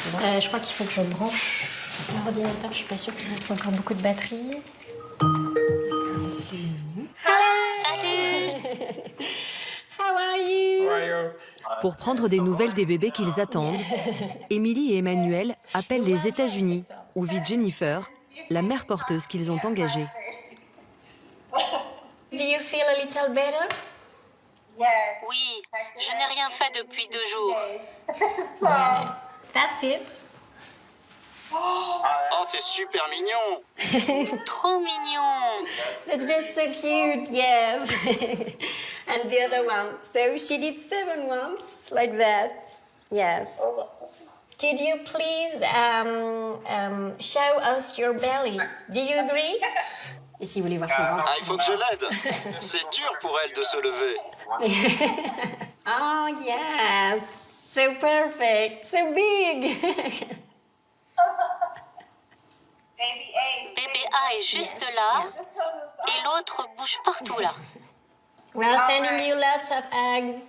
Je crois qu'il faut que je branche l'ordinateur. Je suis pas sûre qu'il reste encore beaucoup de batterie. Salut. How are you? Pour prendre des nouvelles des bébés qu'ils attendent, Émilie et Emmanuel appellent les États-Unis, où vit Jennifer, la mère porteuse qu'ils ont engagée. Do you feel a little better? Oui, je n'ai rien fait depuis 2 jours. Yes. That's it. Oh, c'est super mignon. Trop mignon. That's just so cute, yes. And the other one. So she did 7 months, like that. Yes. Could you please show us your belly? Do you agree? Et si vous voulez voir son ventre. Ah, il faut que je l'aide. C'est dur pour elle de se lever. Oh, yes. So perfect. So big. Bébé A est juste là et l'autre bouge partout là. We're sending you lots of hugs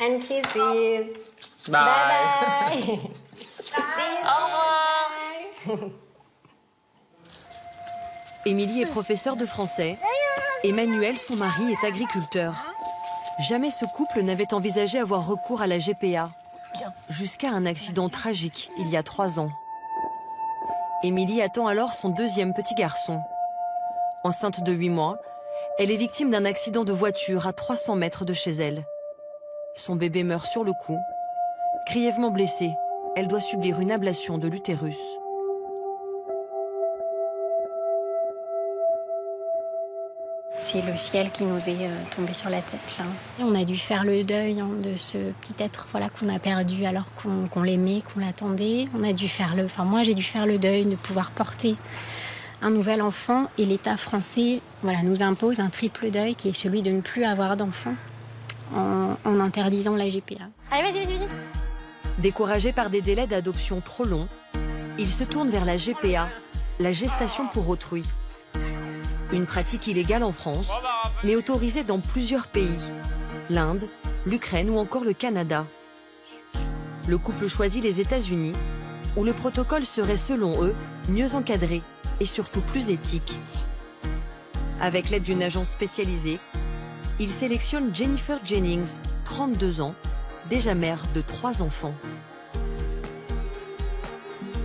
and kisses. Bye. Bye-bye. Au revoir. Émilie est professeure de français. Emmanuel, son mari, est agriculteur. Jamais ce couple n'avait envisagé avoir recours à la GPA. Jusqu'à un accident tragique, il y a 3 ans. Émilie attend alors son 2e petit garçon. Enceinte de 8 mois, elle est victime d'un accident de voiture à 300 mètres de chez elle. Son bébé meurt sur le coup. Grièvement blessée, elle doit subir une ablation de l'utérus. C'est le ciel qui nous est tombé sur la tête, là. Et on a dû faire le deuil de ce petit être qu'on a perdu alors qu'on l'aimait, qu'on l'attendait. On a dû faire moi, j'ai dû faire le deuil de pouvoir porter un nouvel enfant. Et l'État français nous impose un triple deuil qui est celui de ne plus avoir d'enfant en interdisant la GPA. Allez, vas-y. Découragés par des délais d'adoption trop longs, ils se tournent vers la GPA, la gestation pour autrui. Une pratique illégale en France, mais autorisée dans plusieurs pays. L'Inde, l'Ukraine ou encore le Canada. Le couple choisit les États-Unis, où le protocole serait selon eux mieux encadré et surtout plus éthique. Avec l'aide d'une agence spécialisée, ils sélectionnent Jennifer Jennings, 32 ans, déjà mère de 3 enfants.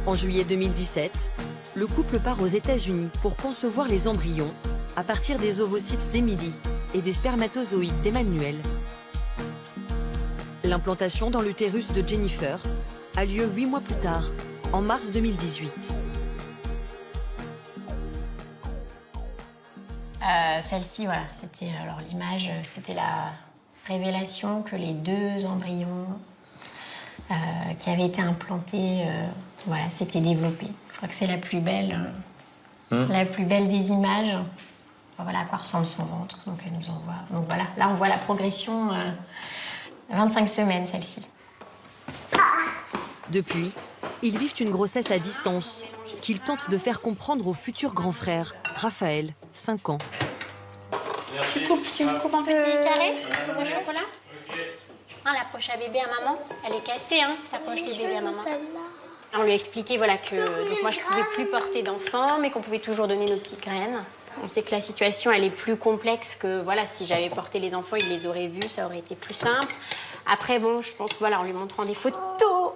En juillet 2017, le couple part aux États-Unis pour concevoir les embryons à partir des ovocytes d'Émilie et des spermatozoïdes d'Emmanuel. L'implantation dans l'utérus de Jennifer a lieu 8 mois plus tard, en mars 2018. Celle-ci, c'était l'image, c'était la révélation que les 2 embryons qui avaient été implantés, s'étaient développés. Je crois que c'est la plus belle des images. Voilà à quoi ressemble son ventre. Donc elle nous envoie. Donc voilà, là on voit la progression. 25 semaines, celle-ci. Depuis, ils vivent une grossesse à distance qu'ils tentent de faire comprendre au futur grand frère, Raphaël, 5 ans. Tu me coupes un petit carré de chocolat. La poche à bébé à maman, elle est cassée, la poche de bébé à maman. On lui a expliqué que donc moi je ne pouvais plus porter d'enfants, mais qu'on pouvait toujours donner nos petites graines. On sait que la situation elle est plus complexe que si j'avais porté les enfants, il les aurait vus, ça aurait été plus simple. Après je pense en lui montrant des photos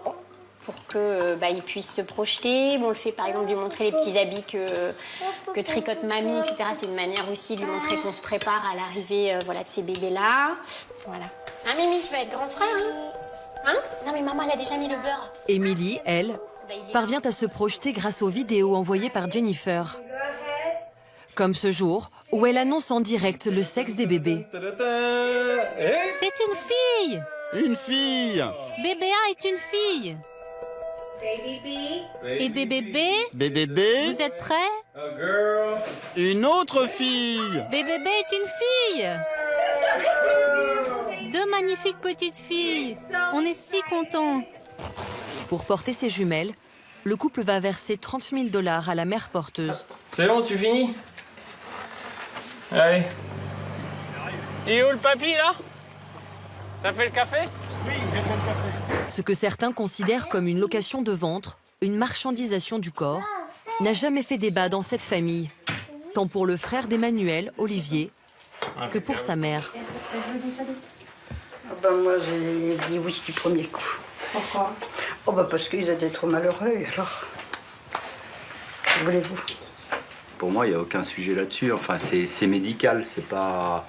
pour que il puisse se projeter. On le fait par exemple lui montrer les petits habits que tricote mamie, etc. C'est une manière aussi de lui montrer qu'on se prépare à l'arrivée de ces bébés là. Voilà. Mimi, tu vas être grand frère, Non mais maman elle a déjà mis le beurre. Émilie, elle, parvient à se projeter grâce aux vidéos envoyées par Jennifer. Comme ce jour où elle annonce en direct le sexe des bébés. C'est une fille. Une fille. Bébé A est une fille. Et bébé B? Bébé B. Vous êtes prêts? Une autre fille. Bébé B est une fille. 2 magnifiques petites filles. On est si contents. Pour porter ses jumelles, le couple va verser $30 000 à la mère porteuse. C'est bon, tu finis? Allez. Et où le papy, là? T'as fait le café? Oui, j'ai fait le café. Ce que certains considèrent comme une location de ventre, une marchandisation du corps, n'a jamais fait débat dans cette famille, tant pour le frère d'Emmanuel, Olivier, que pour sa mère. Moi, j'ai dit oui du premier coup. Pourquoi? Parce qu'ils étaient trop malheureux, alors. Que voulez-vous? Pour moi, il n'y a aucun sujet là-dessus. Enfin, c'est médical, c'est pas...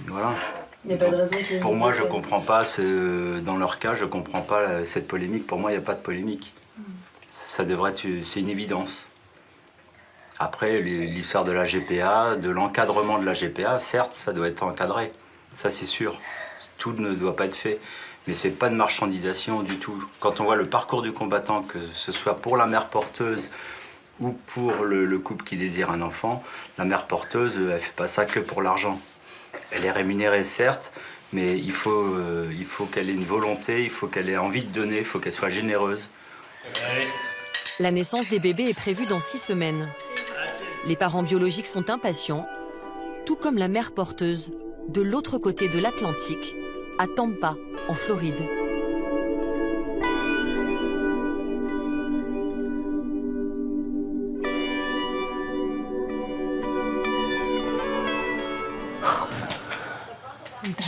Voilà. Il n'y a pas de raison que... Pour moi, je comprends pas, dans leur cas, je comprends pas cette polémique. Pour moi, il n'y a pas de polémique. Ça devrait être... C'est une évidence. Après, l'histoire de la GPA, de l'encadrement de la GPA, certes, ça doit être encadré. Ça, c'est sûr. Tout ne doit pas être fait. Mais c'est pas de marchandisation du tout. Quand on voit le parcours du combattant, que ce soit pour la mère porteuse ou pour le couple qui désire un enfant, la mère porteuse, elle fait pas ça que pour l'argent. Elle est rémunérée, certes, mais il faut qu'elle ait une volonté, il faut qu'elle ait envie de donner, il faut qu'elle soit généreuse. La naissance des bébés est prévue dans 6 semaines. Les parents biologiques sont impatients, tout comme la mère porteuse, de l'autre côté de l'Atlantique, à Tampa, en Floride.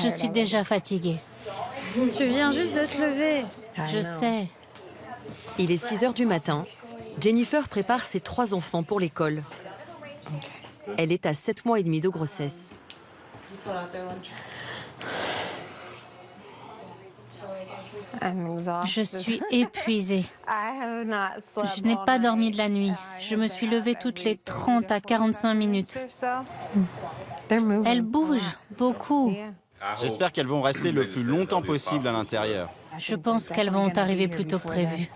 Je suis déjà fatiguée. Tu viens juste de te lever. Je sais. Il est 6 heures du matin. Jennifer prépare ses 3 enfants pour l'école. Elle est à 7 mois et demi de grossesse. Je suis épuisée. Je n'ai pas dormi de la nuit. Je me suis levée toutes les 30 à 45 minutes. Elles bougent beaucoup. J'espère qu'elles vont rester le plus longtemps possible à l'intérieur. Je pense qu'elles vont arriver plus tôt que prévu.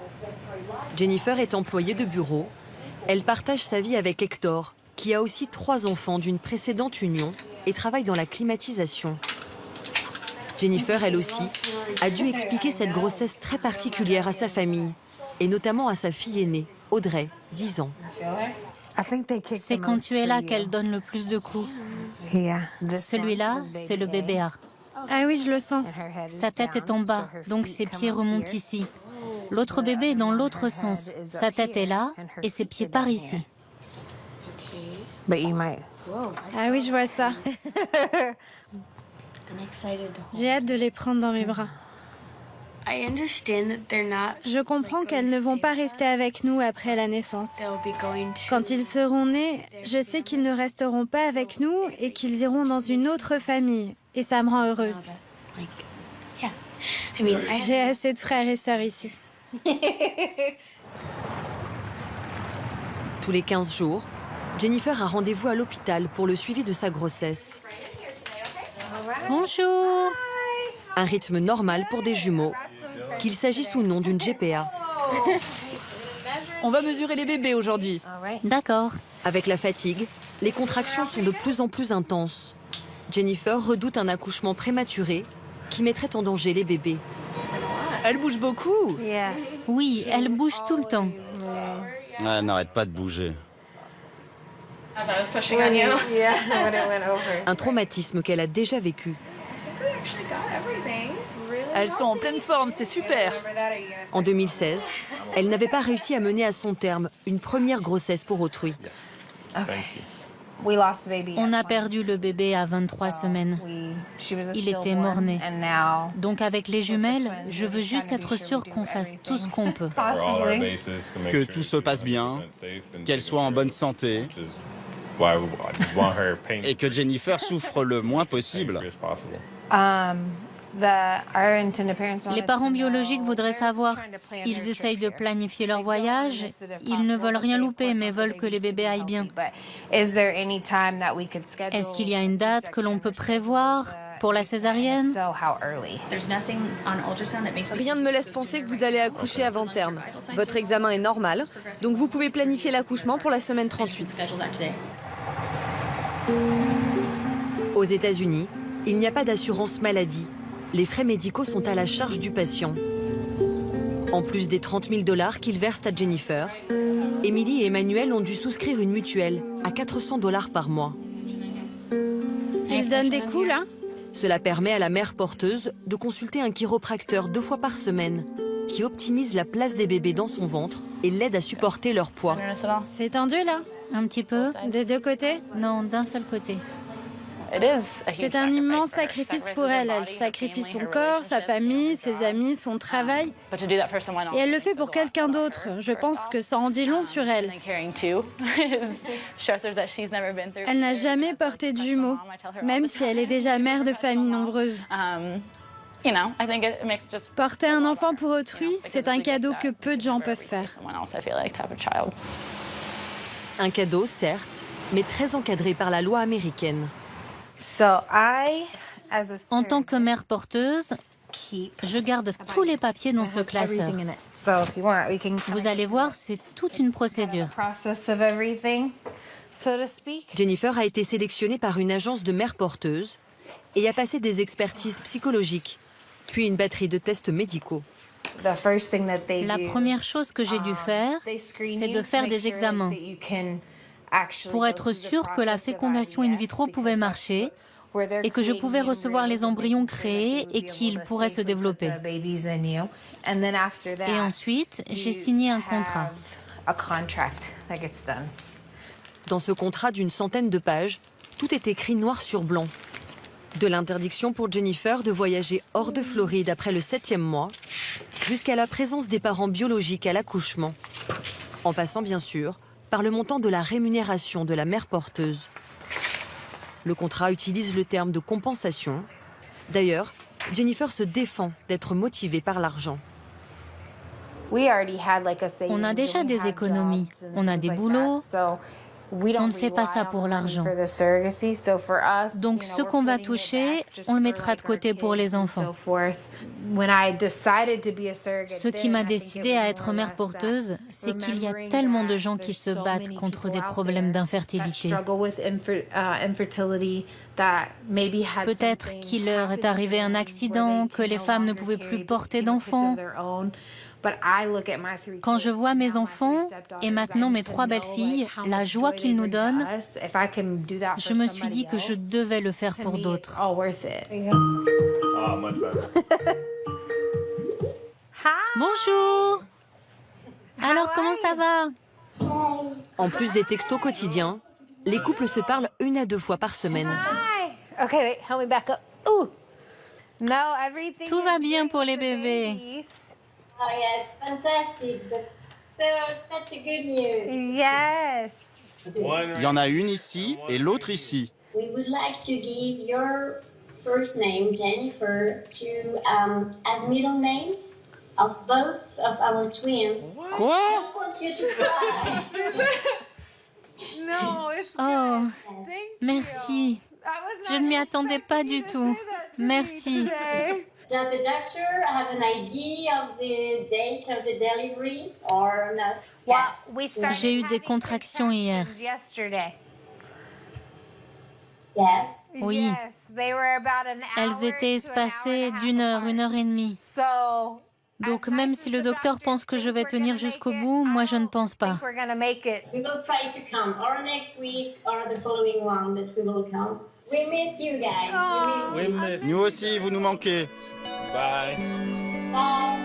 Jennifer est employée de bureau. Elle partage sa vie avec Hector, qui a aussi 3 enfants d'une précédente union et travaille dans la climatisation. Jennifer, elle aussi, a dû expliquer cette grossesse très particulière à sa famille, et notamment à sa fille aînée, Audrey, 10 ans. C'est quand tu es là qu'elle donne le plus de coups. Celui-là, c'est le bébé A. Ah oui, je le sens. Sa tête est en bas, donc ses pieds remontent ici. L'autre bébé est dans l'autre sens. Sa tête est là et ses pieds par ici. Ah oui, je vois ça. J'ai hâte de les prendre dans mes bras. Je comprends qu'elles ne vont pas rester avec nous après la naissance. Quand ils seront nés, je sais qu'ils ne resteront pas avec nous et qu'ils iront dans une autre famille. Et ça me rend heureuse. J'ai assez de frères et sœurs ici. Tous les 15 jours, Jennifer a rendez-vous à l'hôpital pour le suivi de sa grossesse. Bonjour. Un rythme normal pour des jumeaux, qu'il s'agisse ou non d'une GPA. On va mesurer les bébés aujourd'hui. D'accord. Avec la fatigue, les contractions sont de plus en plus intenses. Jennifer redoute un accouchement prématuré qui mettrait en danger les bébés. Elle bouge beaucoup. Oui, elle bouge tout le temps. Elle n'arrête pas de bouger. Un traumatisme qu'elle a déjà vécu. Elles sont en pleine forme, c'est super. En 2016, elle n'avait pas réussi à mener à son terme une première grossesse pour autrui. On a perdu le bébé à 23 semaines. Il était mort-né. Donc avec les jumelles, je veux juste être sûre qu'on fasse tout ce qu'on peut. Que tout se passe bien, qu'elle soit en bonne santé et que Jennifer souffre le moins possible. Les parents biologiques voudraient savoir. Ils essayent de planifier leur voyage. Ils ne veulent rien louper, mais veulent que les bébés aillent bien. Est-ce qu'il y a une date que l'on peut prévoir pour la césarienne? Rien ne me laisse penser que vous allez accoucher avant terme. Votre examen est normal, donc vous pouvez planifier l'accouchement pour la semaine 38. Aux États-Unis, il n'y a pas d'assurance maladie. Les frais médicaux sont à la charge du patient. En plus des 30 000 $ qu'ils versent à Jennifer, Emily et Emmanuel ont dû souscrire une mutuelle à 400 $ par mois. Ils donnent des coups, là? Cela permet à la mère porteuse de consulter un chiropracteur 2 fois par semaine qui optimise la place des bébés dans son ventre et l'aide à supporter leur poids. C'est tendu là? Un petit peu. Des deux côtés? Non, d'un seul côté. C'est un immense sacrifice pour elle. Elle sacrifie son corps, sa famille, ses amis, son travail. Et elle le fait pour quelqu'un d'autre. Je pense que ça en dit long sur elle. Elle n'a jamais porté de jumeaux, même si elle est déjà mère de familles nombreuses. Porter un enfant pour autrui, c'est un cadeau que peu de gens peuvent faire. Un cadeau, certes, mais très encadré par la loi américaine. En tant que mère porteuse, je garde tous les papiers dans ce classeur. Vous allez voir, c'est toute une procédure. Jennifer a été sélectionnée par une agence de mères porteuses et a passé des expertises psychologiques, puis une batterie de tests médicaux. La première chose que j'ai dû faire, c'est de faire des examens pour être sûre que la fécondation in vitro pouvait marcher et que je pouvais recevoir les embryons créés et qu'ils pourraient se développer. Et ensuite, j'ai signé un contrat. Dans ce contrat d'une centaine de pages, tout est écrit noir sur blanc. De l'interdiction pour Jennifer de voyager hors de Floride après le 7e mois, jusqu'à la présence des parents biologiques à l'accouchement, en passant bien sûr par le montant de la rémunération de la mère porteuse. Le contrat utilise le terme de compensation. D'ailleurs, Jennifer se défend d'être motivée par l'argent. On a déjà des économies, on a des boulots. On ne fait pas ça pour l'argent. Donc ce qu'on va toucher, on le mettra de côté pour les enfants. Ce qui m'a décidée à être mère porteuse, c'est qu'il y a tellement de gens qui se battent contre des problèmes d'infertilité. Peut-être qu'il leur est arrivé un accident, que les femmes ne pouvaient plus porter d'enfants. Quand je vois mes enfants et maintenant mes 3 belles-filles, la joie qu'ils nous donnent, je me suis dit que je devais le faire pour d'autres. Bonjour! Alors, comment ça va? En plus des textos quotidiens, les couples se parlent 1 à 2 fois par semaine. Tout va bien pour les bébés. Oh yes, fantastic. That's such a good news. Yes. Il y en a une ici et l'autre ici. We would like to give your first name, Jennifer, to as middle names of both of our twins. Quoi? I don't want you to cry. Oh, merci. Je ne m'y attendais pas du tout. Merci. Does the doctor have an idea of the date of the delivery or not? Yes. J'ai eu des contractions hier. Yes. Oui. Elles étaient espacées d'1 heure, 1 heure et demie. Donc même si le docteur pense que je vais tenir jusqu'au bout, moi je ne pense pas. We will try to come, or next week, or the following one that we will come. We miss you guys. We miss you. Nous aussi, vous nous manquez. Bye. Bye.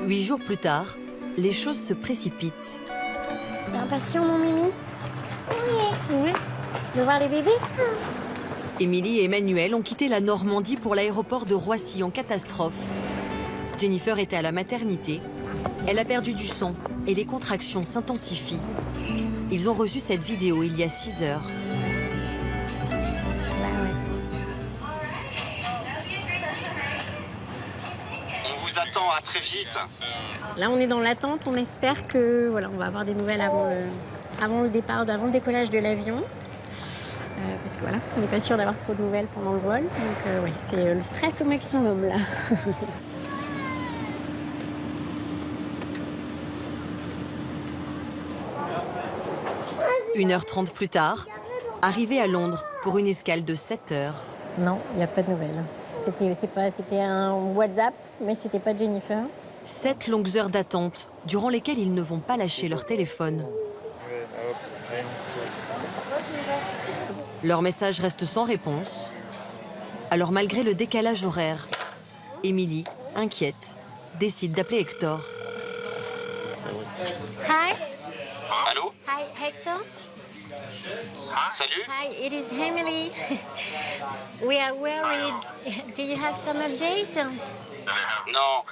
8 jours plus tard, les choses se précipitent. T'es impatient, mon Mimi? Oui. De voir les bébés? Émilie et Emmanuel ont quitté la Normandie pour l'aéroport de Roissy en catastrophe. Jennifer était à la maternité. Elle a perdu du sang et les contractions s'intensifient. Ils ont reçu cette vidéo il y a 6 heures. On vous attend, à très vite. Là, on est dans l'attente. On espère que voilà, on va avoir des nouvelles avant le départ, avant le décollage de l'avion. Parce que voilà, on n'est pas sûr d'avoir trop de nouvelles pendant le vol. Donc ouais, c'est le stress au maximum là. 1h30 plus tard, arrivée à Londres pour une escale de 7 heures. Non, il n'y a pas de nouvelles. C'était un WhatsApp, mais c'était pas Jennifer. 7 longues heures d'attente, durant lesquelles ils ne vont pas lâcher leur téléphone. Leur message reste sans réponse. Alors malgré le décalage horaire, Emily, inquiète, décide d'appeler Hector. Hi. Allô? Hi, Hector. Salut? Hi, it is Emily. We are worried. Do you have some update? Non.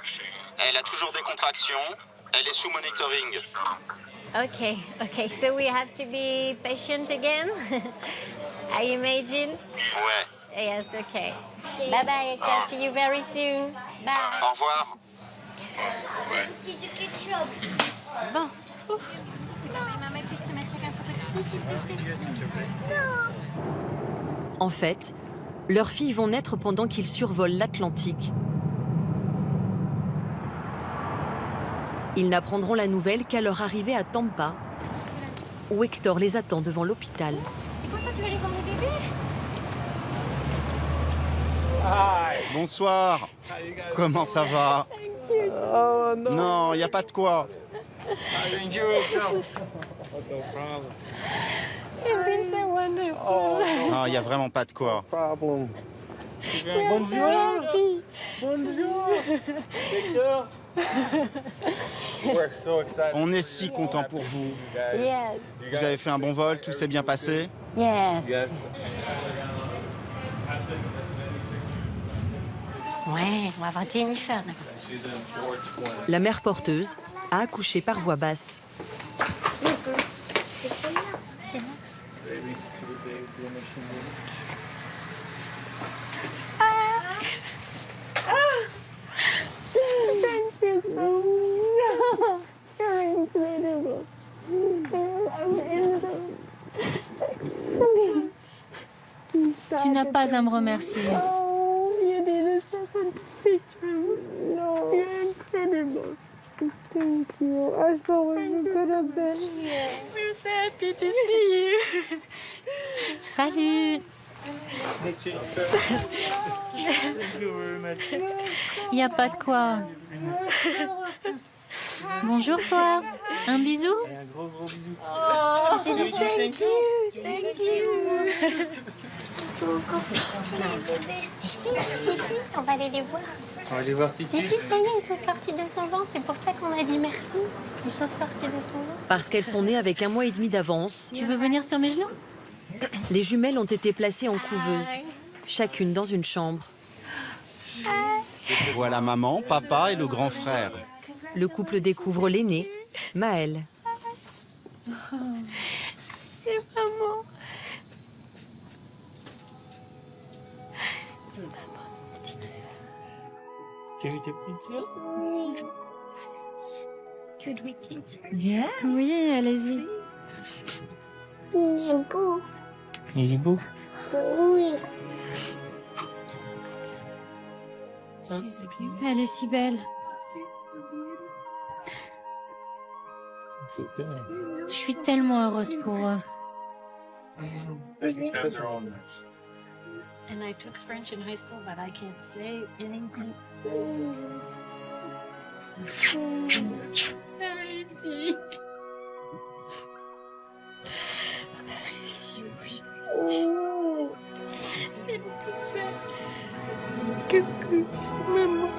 Elle a toujours des contractions. Elle est sous monitoring. Okay, so we have to be patient again. I imagine. Ouais. Yes, okay. Bye bye, Hector. See you very soon. Bye. Au revoir. Bon. Maman puisse se mettre chacun sur petit, s'il te plaît. En fait, leurs filles vont naître pendant qu'ils survolent l'Atlantique. Ils n'apprendront la nouvelle qu'à leur arrivée à Tampa, où Hector les attend devant l'hôpital. C'est quoi, toi, tu vas aller voir les bébés? Bonsoir. Comment ça va? Non, il n'y a pas de quoi. Non, il n'y a vraiment pas de quoi. Bonjour. Bonjour. Hector. On est si contents pour vous. Yes. Vous avez fait un bon vol, tout s'est bien passé? Yes. Ouais, on va voir Jennifer. La mère porteuse a accouché par voie basse. C'est bon. Tu n'as pas à me remercier. Thank you. I thought we could have been here. We're so happy to see you. Salut. Il n'y a pas de quoi. Bonjour toi. Un bisou? Un gros bisou. Oh, thank you. Si, on va aller les voir. On va aller voir Titi. Si, ça y est, ils sont sortis de son ventre. C'est pour ça qu'on a dit merci. Ils sont sortis de son ventre. Parce qu'elles sont nées avec 1 mois et demi d'avance, Tu veux venir sur mes genoux? les jumelles ont été placées en couveuse, chacune dans une chambre. Voilà maman, papa et le grand frère. Le couple découvre l'aîné, Maëlle. C'est maman. Tu as vu tes petites sœurs? Could we kiss? Oui, allez-y. Il est beau. Il est beau. Oui. Elle est si belle. Je suis tellement heureuse pour eux. And I took French in high school, but I can't say anything. Ici. Ici, oui. Oh. Les petites fleurs. Coucou, c'est maman.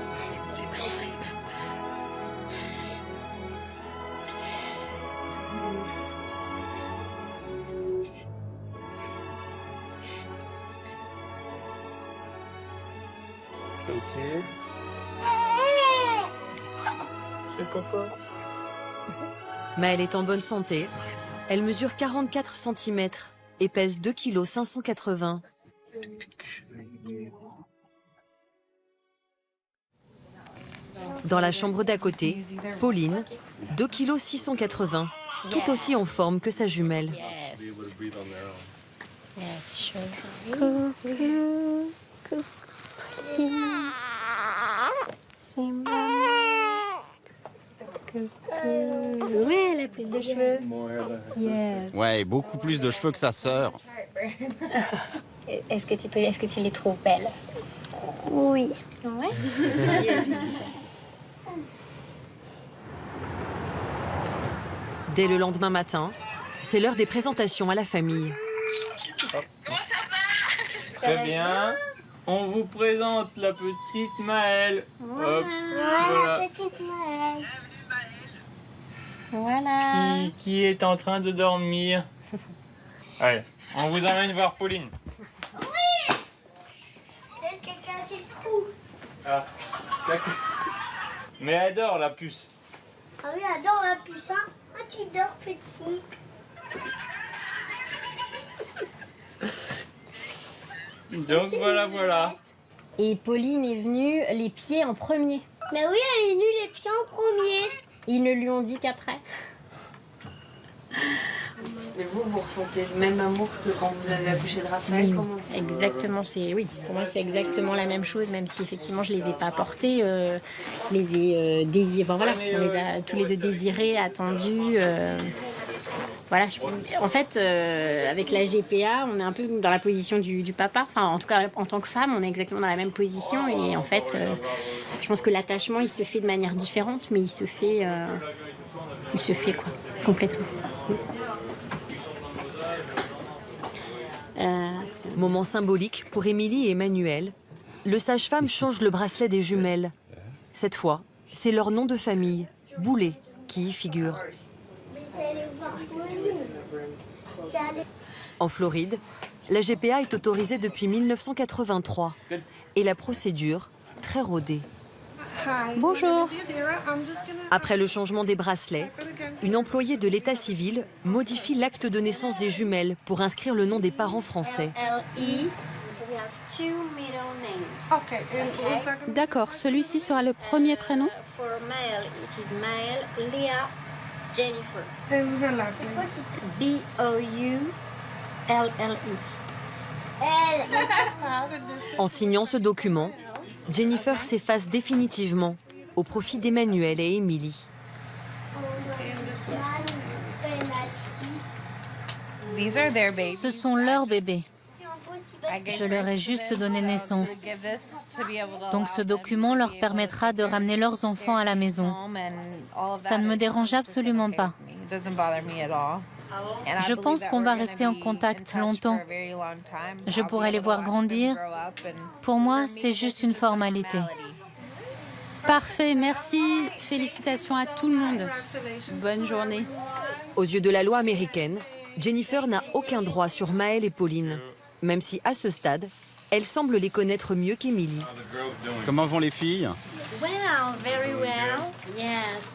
C'est maman et papa. C'est ok. C'est papa. Maëlle est en bonne santé. Elle mesure 44 cm et pèse 2 kg 580. Dans la chambre d'à côté, Pauline, 2 kg 680, tout aussi en forme que sa jumelle. Yes, sure. Coucou. Coucou. C'est moi. Coucou. Ouais, elle a plus de cheveux. Yes. Ouais, beaucoup plus de cheveux que sa sœur. Est-ce que tu les trouves belles? Oui. Ouais. Dès le lendemain matin, c'est l'heure des présentations à la famille. Très bien. On vous présente la petite Maëlle. Voilà. Hop, Voilà, la petite Maëlle. Voilà. Qui est en train de dormir. Allez, on vous emmène voir Pauline. Oui. C'est qui a cassé le trou. Ah, d'accord. Mais elle dort, la puce. Ah oui, elle dort la puce, hein. Ah, tu dors, petite. Donc voilà. Et Pauline est venue les pieds en premier. Mais oui, elle est venue les pieds en premier. Ils ne lui ont dit qu'après. Mais vous ressentez le même amour que quand vous avez accouché de Raphaël? Oui, exactement. Pour moi, c'est exactement la même chose, même si effectivement je les ai pas portés. Je les ai désirés. Bon, voilà, on les a tous les deux désirés, attendus. Voilà. En fait, avec la GPA, on est un peu dans la position du papa. Enfin, en tout cas, en tant que femme, on est exactement dans la même position. Et en fait, je pense que l'attachement, il se fait de manière différente, mais il se fait quoi, complètement. Moment symbolique pour Émilie et Emmanuel. Le sage-femme change le bracelet des jumelles. Cette fois, c'est leur nom de famille, Boulet, qui y figure. En Floride, la GPA est autorisée depuis 1983 et la procédure très rodée. Bonjour. Après le changement des bracelets, une employée de l'état civil modifie l'acte de naissance des jumelles pour inscrire le nom des parents français. D'accord, celui-ci sera le premier prénom? B-O-U-L-L-E. En signant ce document, Jennifer s'efface définitivement au profit d'Emmanuel et Émilie. Ce sont leurs bébés. Je leur ai juste donné naissance. Donc ce document leur permettra de ramener leurs enfants à la maison. Ça ne me dérange absolument pas. Je pense qu'on va rester en contact longtemps. Je pourrai les voir grandir. Pour moi, c'est juste une formalité. Parfait, merci. Félicitations à tout le monde. Bonne journée. Aux yeux de la loi américaine, Jennifer n'a aucun droit sur Maëlle et Pauline, même si à ce stade, elle semble les connaître mieux qu'Émilie. Comment vont les filles? Well, very well. Yes.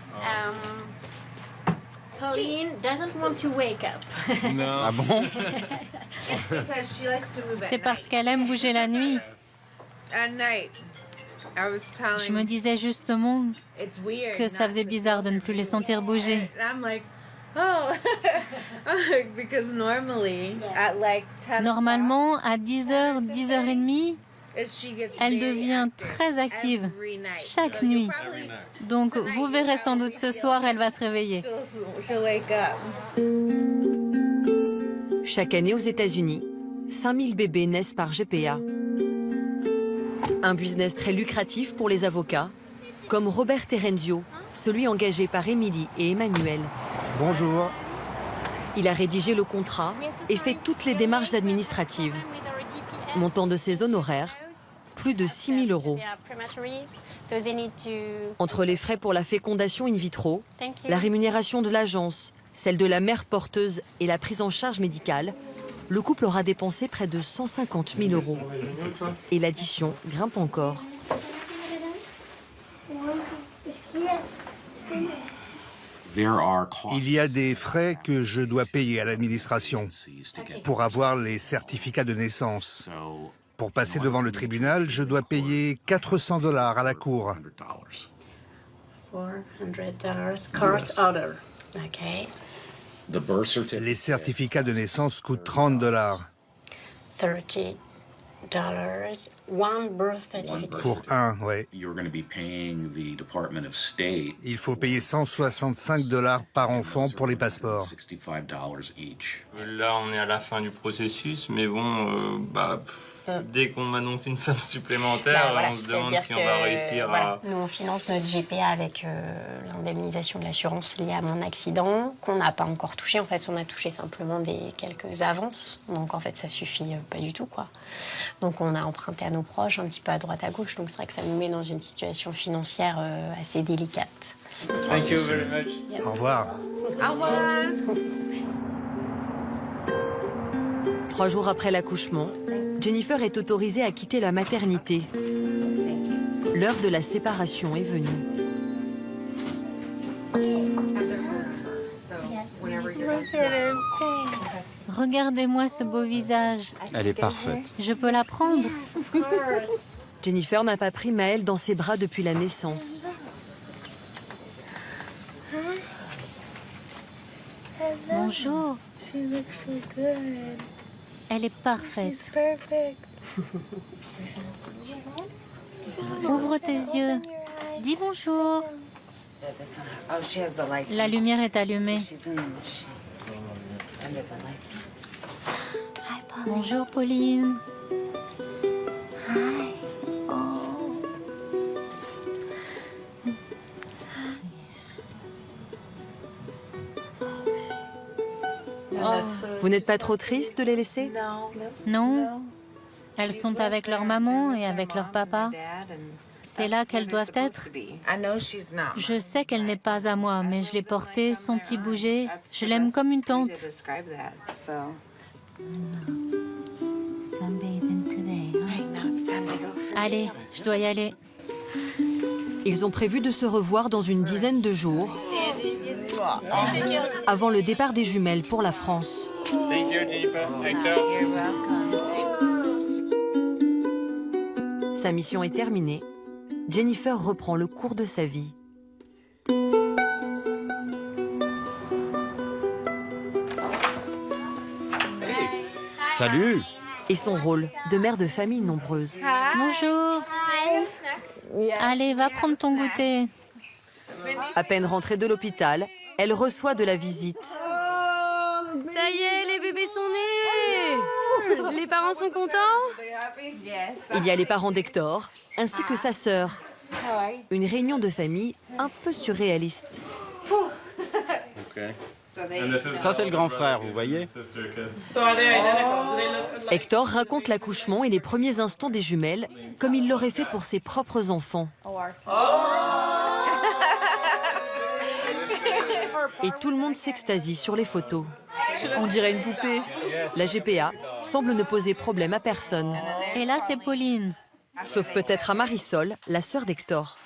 Pauline doesn't want to wake up. Non. Ah bon? C'est parce qu'elle aime bouger la nuit. Je me disais justement que ça faisait bizarre de ne plus les sentir bouger. Normalement, à 10h, 10h30, elle devient très active chaque nuit. Donc, vous verrez sans doute ce soir, elle va se réveiller. Chaque année aux États-Unis, 5000 bébés naissent par GPA. Un business très lucratif pour les avocats, comme Robert Terenzio, celui engagé par Émilie et Emmanuel. Bonjour. Il a rédigé le contrat et fait toutes les démarches administratives. Montant de ses honoraires, plus de 6 000 €. Entre les frais pour la fécondation in vitro, la rémunération de l'agence, celle de la mère porteuse et la prise en charge médicale, le couple aura dépensé près de 150 000 €. Et l'addition grimpe encore. Il y a des frais que je dois payer à l'administration pour avoir les certificats de naissance. Pour passer devant le tribunal, je dois payer 400 $ à la cour. $400 court order. Okay. Les certificats de naissance coûtent 30 $. $30 One birth certificate. Pour un, oui. Il faut payer 165 $ par enfant pour les passeports. Là, on est à la fin du processus, mais bon, dès qu'on m'annonce une somme supplémentaire, on se demande si on va réussir à... Nous, on finance notre GPA avec l'indemnisation de l'assurance liée à mon accident, qu'on n'a pas encore touché. En fait, on a touché simplement quelques avances. Donc, en fait, ça suffit pas du tout, quoi. Donc, on a emprunté à nos proches, un petit peu à droite, à gauche. Donc, c'est vrai que ça nous met dans une situation financière assez délicate. Thank you very much. Au revoir. Au revoir. 3 jours après l'accouchement, Jennifer est autorisée à quitter la maternité. L'heure de la séparation est venue. Regardez-moi ce beau visage. Elle est parfaite. Je peux la prendre? Jennifer n'a pas pris Maëlle dans ses bras depuis la naissance. Bonjour. Elle est parfaite. Ouvre tes yeux. Dis bonjour. La lumière est allumée. Bonjour, Pauline. Vous n'êtes pas trop triste de les laisser? Non. Elles sont avec leur maman et avec leur papa. C'est là qu'elles doivent être. Je sais qu'elle n'est pas à moi, mais je l'ai portée sans y bouger. Je l'aime comme une tante. Allez, je dois y aller. Ils ont prévu de se revoir dans une dizaine de jours, avant le départ des jumelles pour la France. Sa mission est terminée. Jennifer reprend le cours de sa vie. Salut! Et son rôle de mère de famille nombreuse. Bonjour. Allez, va prendre ton goûter. À peine rentrée de l'hôpital, elle reçoit de la visite. Ça y est, les bébés sont nés! Les parents sont contents? Il y a les parents d'Hector, ainsi que sa sœur. Une réunion de famille un peu surréaliste. Ça, c'est le grand frère, vous voyez? Hector raconte l'accouchement et les premiers instants des jumelles, comme il l'aurait fait pour ses propres enfants. Et tout le monde s'extasie sur les photos. On dirait une poupée. La GPA semble ne poser problème à personne. Et là, c'est Pauline. Sauf peut-être à Marisol, la sœur d'Hector.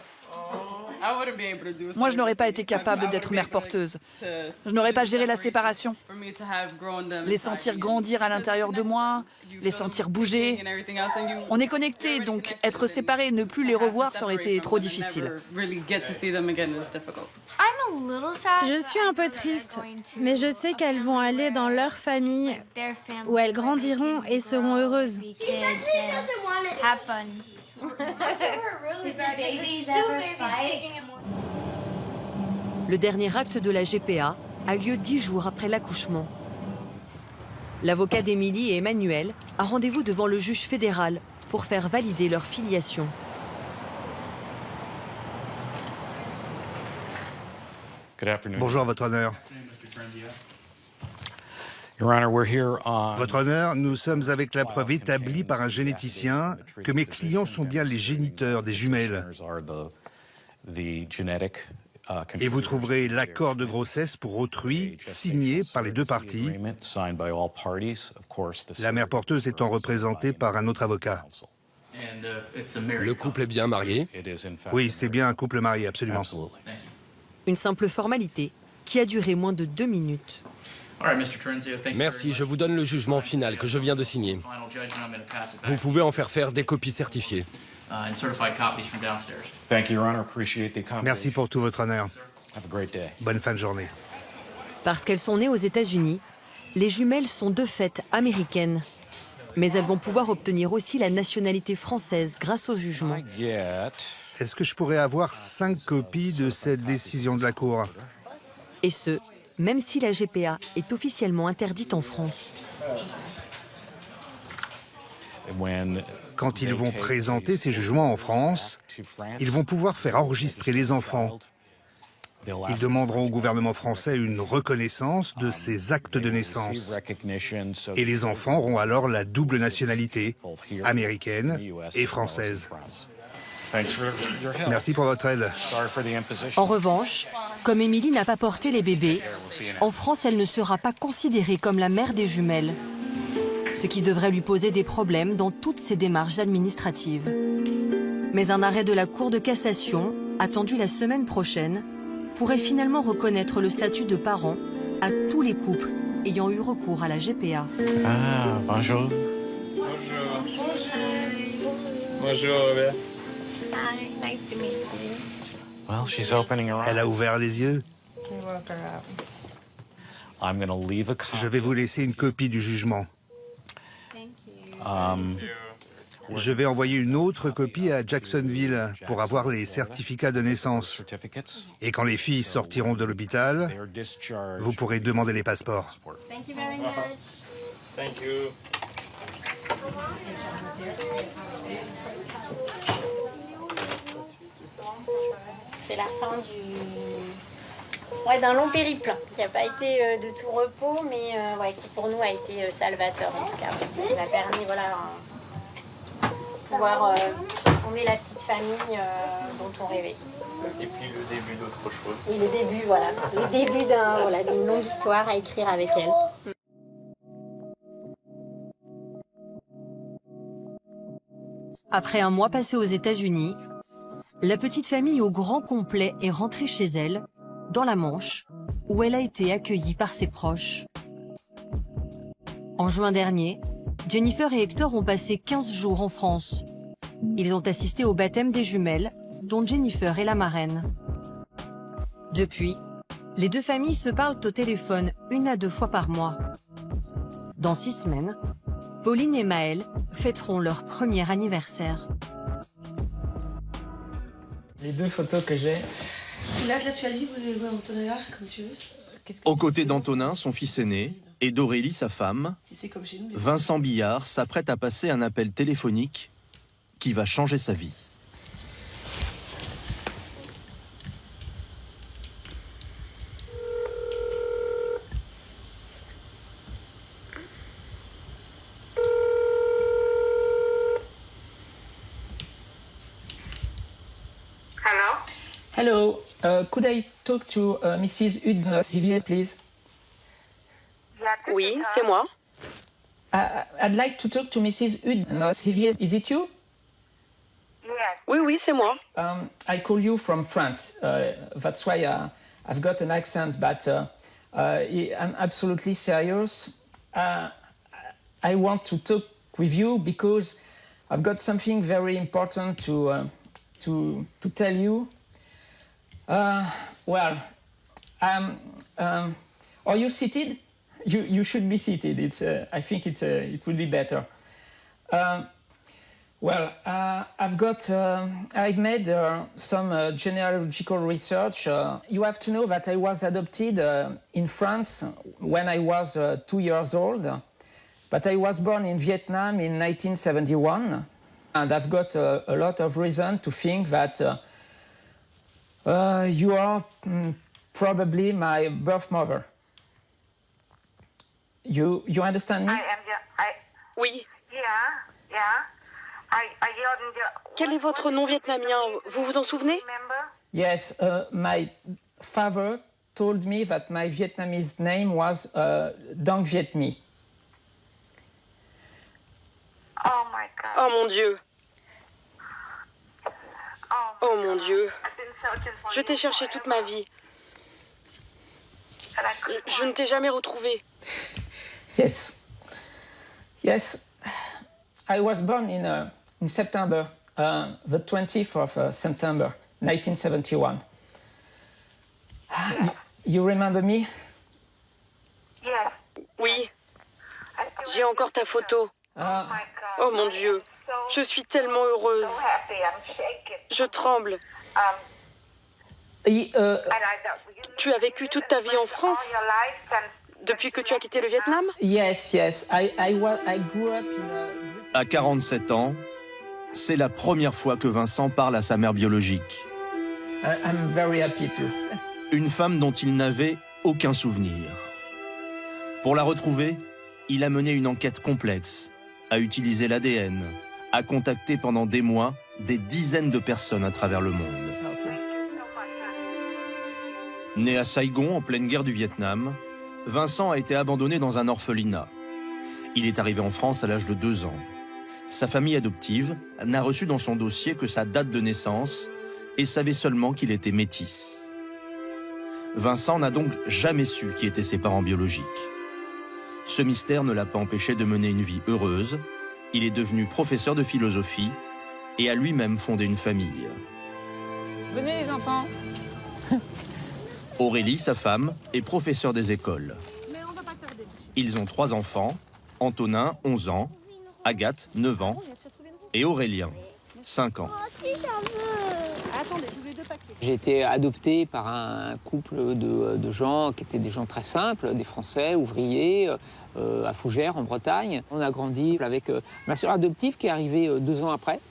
Moi, je n'aurais pas été capable d'être mère porteuse. Je n'aurais pas géré la séparation. Les sentir grandir à l'intérieur de moi, les sentir bouger. On est connectés, donc être séparés et ne plus les revoir, ça aurait été trop difficile. Je suis un peu triste, mais je sais qu'elles vont aller dans leur famille, où elles grandiront et seront heureuses. Le dernier acte de la GPA a lieu 10 jours après l'accouchement. L'avocat d'Emily et Emmanuel a rendez-vous devant le juge fédéral pour faire valider leur filiation. Bonjour, Votre Honneur. Votre Honneur, nous sommes avec la preuve établie par un généticien que mes clients sont bien les géniteurs des jumelles. Et vous trouverez l'accord de grossesse pour autrui signé par les deux parties, la mère porteuse étant représentée par un autre avocat. Le couple est bien marié? Oui, c'est bien un couple marié, absolument. Une simple formalité qui a duré moins de 2 minutes. Merci, je vous donne le jugement final que je viens de signer. Vous pouvez en faire des copies certifiées. Merci pour tout, Votre Honneur. Bonne fin de journée. Parce qu'elles sont nées aux États-Unis, les jumelles sont de fait américaines. Mais elles vont pouvoir obtenir aussi la nationalité française grâce au jugement. Est-ce que je pourrais avoir 5 copies de cette décision de la Cour? Et ce, même si la GPA est officiellement interdite en France. Quand ils vont présenter ces jugements en France, ils vont pouvoir faire enregistrer les enfants. Ils demanderont au gouvernement français une reconnaissance de ces actes de naissance. Et les enfants auront alors la double nationalité, américaine et française. Merci pour votre aide. En revanche, comme Émilie n'a pas porté les bébés, en France, elle ne sera pas considérée comme la mère des jumelles, ce qui devrait lui poser des problèmes dans toutes ses démarches administratives. Mais un arrêt de la Cour de cassation, attendu la semaine prochaine, pourrait finalement reconnaître le statut de parent à tous les couples ayant eu recours à la GPA. Ah, bonjour. Bonjour. Bonjour, Robert. Hi, nice to meet you. Well, she's opening her eyes. Elle a ouvert les yeux. Je vais vous laisser une copie du jugement. Je vais envoyer une autre copie à Jacksonville pour avoir les certificats de naissance. Et quand les filles sortiront de l'hôpital, vous pourrez demander les passeports. Thank you very much. Thank you. C'est la fin d'un long périple qui n'a pas été de tout repos, mais qui pour nous a été salvateur en tout cas. Ça nous a permis de pouvoir fonder la petite famille dont on rêvait. Et puis le début d'autre chose. Et le début, le début d'une longue histoire à écrire avec elle. Après un mois passé aux États-Unis, la petite famille au grand complet est rentrée chez elle, dans la Manche, où elle a été accueillie par ses proches. En juin dernier, Jennifer et Hector ont passé 15 jours en France. Ils ont assisté au baptême des jumelles, dont Jennifer est la marraine. Depuis, les deux familles se parlent au téléphone 1 à 2 fois par mois. Dans 6 semaines, Pauline et Maëlle fêteront leur premier anniversaire. Les 2 photos que j'ai. Là, tu as dit, vous Antonin, comme tu veux. Aux côtés d'Antonin, son fils aîné, et d'Aurélie, sa femme, Vincent Billard s'apprête à passer un appel téléphonique qui va changer sa vie. Hello, could I talk to Mrs. Udne, please? Oui, c'est moi. I'd like to talk to Mrs. Udne. Is it you? Oui, c'est moi. I call you from France. That's why I've got an accent, but I'm absolutely serious. I want to talk with you because I've got something very important to tell you. Are you seated? You should be seated. I think it would be better. I've made some genealogical research. You have to know that I was adopted in France when I was 2 years old, but I was born in Vietnam in 1971, and I've got a lot of reason to think that you are probably my birth mother. You understand me? Oui. Quel est votre nom vietnamien? Vous vous en souvenez? Yes, my father told me that my Vietnamese name was Dang Viet My. Oh mon Dieu. Oh mon Dieu. Je t'ai cherché toute ma vie. Je ne t'ai jamais retrouvé. Yes. I was born in September, the 20th of September, 1971. You remember me? Oui. J'ai encore ta photo. Oh mon Dieu, je suis tellement heureuse. Je tremble. Tu as vécu toute ta vie en France depuis que tu as quitté le Vietnam? Yes. I grew up in À 47 ans, c'est la première fois que Vincent parle à sa mère biologique. I'm very happy too. Une femme dont il n'avait aucun souvenir. Pour la retrouver, il a mené une enquête complexe, a utilisé l'ADN, a contacté pendant des mois des dizaines de personnes à travers le monde. Né à Saigon, en pleine guerre du Vietnam, Vincent a été abandonné dans un orphelinat. Il est arrivé en France à l'âge de 2 ans. Sa famille adoptive n'a reçu dans son dossier que sa date de naissance et savait seulement qu'il était métis. Vincent n'a donc jamais su qui étaient ses parents biologiques. Ce mystère ne l'a pas empêché de mener une vie heureuse. Il est devenu professeur de philosophie et a lui-même fondé une famille. Venez les enfants. Aurélie, sa femme, est professeure des écoles. Ils ont 3 enfants, Antonin, 11 ans, Agathe, 9 ans, et Aurélien, 5 ans. J'ai été adopté par un couple de gens qui étaient des gens très simples, des Français, ouvriers, à Fougères, en Bretagne. On a grandi avec ma sœur adoptive qui est arrivée 2 ans après.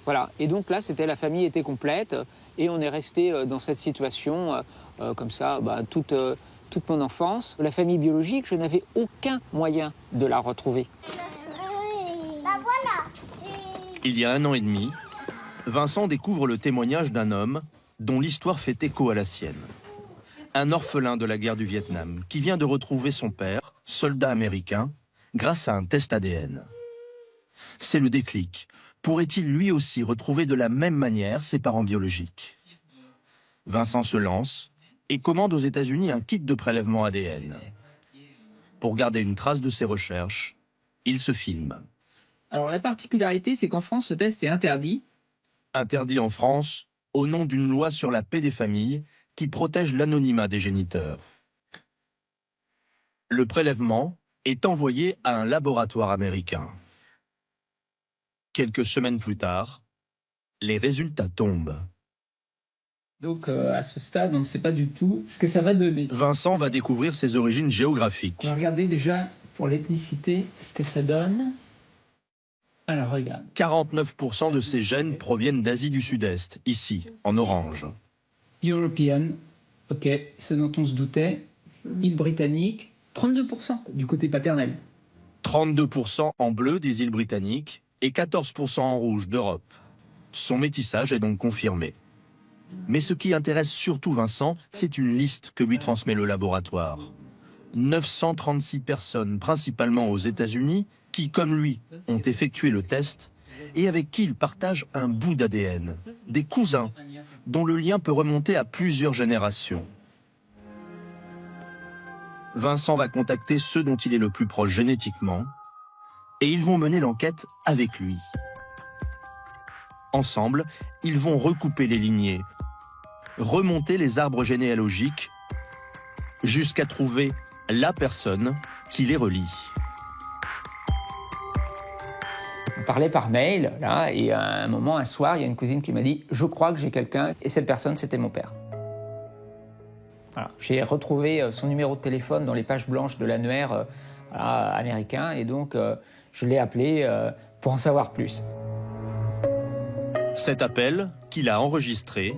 Voilà. Et donc là, la famille était complète et on est resté dans cette situation comme ça toute mon enfance. La famille biologique, je n'avais aucun moyen de la retrouver. Il y a 1 an et demi, Vincent découvre le témoignage d'un homme dont l'histoire fait écho à la sienne. Un orphelin de la guerre du Vietnam qui vient de retrouver son père, soldat américain, grâce à un test ADN. C'est le déclic. Pourrait-il lui aussi retrouver de la même manière ses parents biologiques? Vincent se lance et commande aux États-Unis un kit de prélèvement ADN. Pour garder une trace de ses recherches, il se filme. Alors la particularité, c'est qu'en France, ce test est interdit. Interdit en France au nom d'une loi sur la paix des familles qui protège l'anonymat des géniteurs. Le prélèvement est envoyé à un laboratoire américain. Quelques semaines plus tard, les résultats tombent. Donc à ce stade, on ne sait pas du tout ce que ça va donner. Vincent va découvrir ses origines géographiques. On va regarder déjà pour l'ethnicité ce que ça donne. Alors regarde. 49% de ces gènes proviennent d'Asie du Sud-Est, ici, en orange. European, ok, ce dont on se doutait. Île britannique, 32% du côté paternel. 32% en bleu des îles britanniques et 14% en rouge d'Europe. Son métissage est donc confirmé. Mais ce qui intéresse surtout Vincent, c'est une liste que lui transmet le laboratoire. 936 personnes, principalement aux États-Unis, qui, comme lui, ont effectué le test et avec qui il partage un bout d'ADN. Des cousins, dont le lien peut remonter à plusieurs générations. Vincent va contacter ceux dont il est le plus proche génétiquement et ils vont mener l'enquête avec lui. Ensemble, ils vont recouper les lignées, remonter les arbres généalogiques jusqu'à trouver la personne qui les relie. On parlait par mail, là, et à un moment, un soir, il y a une cousine qui m'a dit « Je crois que j'ai quelqu'un », et cette personne, c'était mon père. Voilà. J'ai retrouvé son numéro de téléphone dans les pages blanches de l'annuaire américain, et donc je l'ai appelé pour en savoir plus. Cet appel, qu'il a enregistré,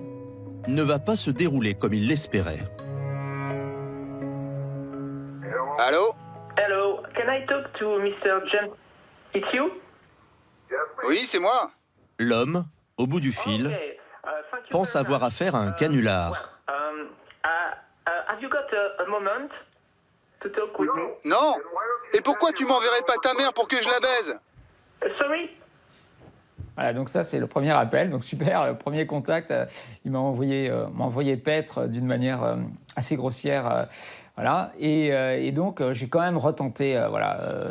ne va pas se dérouler comme il l'espérait. Allô? Hello, can I talk to Mr. James? It's you? Oui, c'est moi. L'homme, au bout du fil, pense avoir affaire à un canular. Have you got a moment to talk with me? Non. Et pourquoi tu m'enverrais pas ta mère pour que je la baise? Sorry? Voilà, donc ça, c'est le premier appel. Donc super, le premier contact. Il m'a envoyé paître d'une manière assez grossière. Voilà. Et donc, j'ai quand même retenté,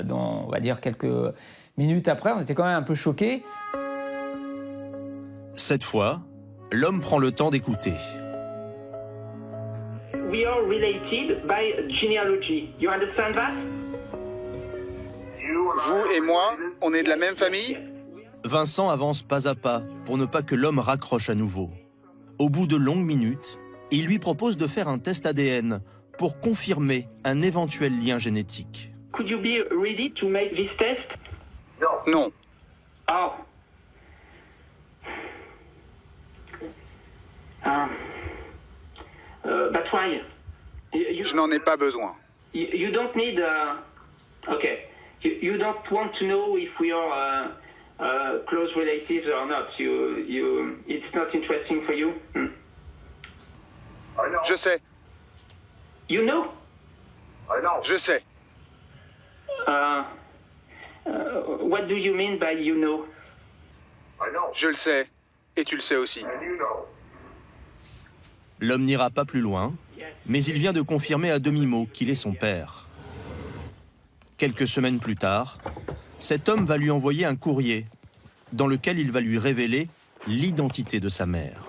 dans, on va dire, quelques minutes après. On était quand même un peu choqués. Cette fois, l'homme prend le temps d'écouter. We are related by genealogy. You understand that? Vous et moi, On est de la même famille? Vincent avance pas à pas pour ne pas que l'homme raccroche à nouveau. Au bout de longues minutes, il lui propose de faire un test ADN pour confirmer un éventuel lien génétique. Could you be ready to make this test? Non. Oh. But why? Je n'en ai pas besoin. You don't need. Okay. You don't want to know if we are close relatives or not. It's not interesting for you. Je sais. You know? Je sais. What do you mean by you know? Je le sais. Et tu le sais aussi. L'homme n'ira pas plus loin, mais il vient de confirmer à demi-mot qu'il est son père. Quelques semaines plus tard, cet homme va lui envoyer un courrier dans lequel il va lui révéler l'identité de sa mère.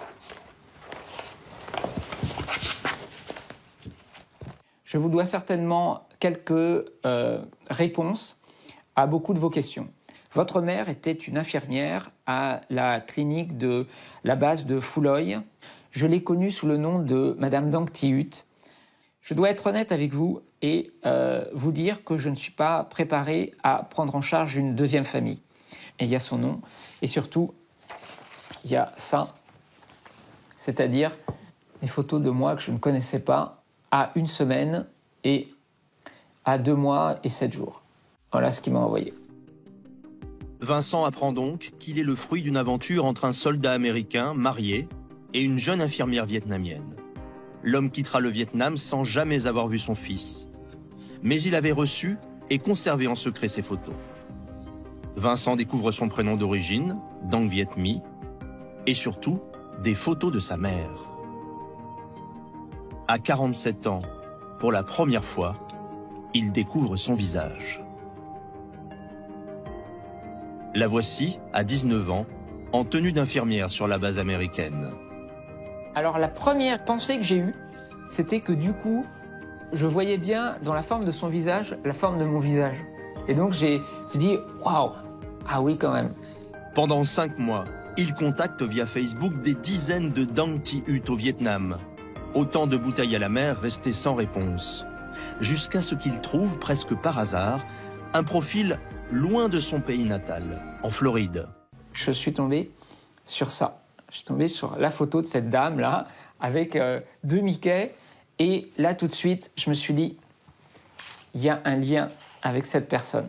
Je vous dois certainement quelques réponses à beaucoup de vos questions. Votre mère était une infirmière à la clinique de la base de Fouloy. Je l'ai connue sous le nom de Madame Danctihut. Je dois être honnête avec vous et vous dire que je ne suis pas préparé à prendre en charge une deuxième famille. Et il y a son nom. Et surtout, il y a ça, c'est-à-dire des photos de moi que je ne connaissais pas à 1 semaine et à 2 mois et 7 jours. Voilà ce qu'il m'a envoyé. Vincent apprend donc qu'il est le fruit d'une aventure entre un soldat américain marié et une jeune infirmière vietnamienne. L'homme quittera le Vietnam sans jamais avoir vu son fils. Mais il avait reçu et conservé en secret ses photos. Vincent découvre son prénom d'origine, Dang Viet My, et surtout des photos de sa mère. À 47 ans, pour la première fois, il découvre son visage. La voici, à 19 ans, en tenue d'infirmière sur la base américaine. Alors la première pensée que j'ai eue, c'était que du coup, je voyais bien dans la forme de son visage, la forme de mon visage. Et donc j'ai dit, waouh, ah oui quand même. Pendant 5 mois, il contacte via Facebook des dizaines de Dang Thi Hutt au Vietnam. Autant de bouteilles à la mer restées sans réponse. Jusqu'à ce qu'il trouve, presque par hasard, un profil loin de son pays natal, en Floride. Je suis tombé sur ça. Je suis tombé sur la photo de cette dame-là, avec 2 Mickey. Et là, tout de suite, je me suis dit, il y a un lien avec cette personne.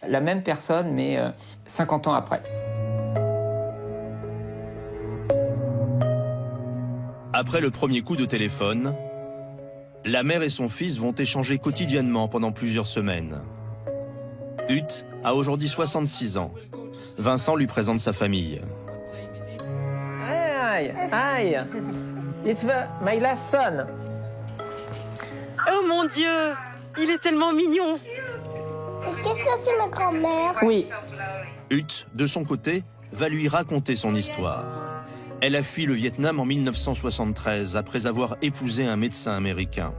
La même personne, mais 50 ans après. Après le premier coup de téléphone, la mère et son fils vont échanger quotidiennement pendant plusieurs semaines. Hutt a aujourd'hui 66 ans. Vincent lui présente sa famille. Hi, it's my last son. Oh mon Dieu, il est tellement mignon. Est-ce que ça c'est ma grand-mère? Oui. Hutt, de son côté, va lui raconter son histoire. Elle a fui le Vietnam en 1973 après avoir épousé un médecin américain.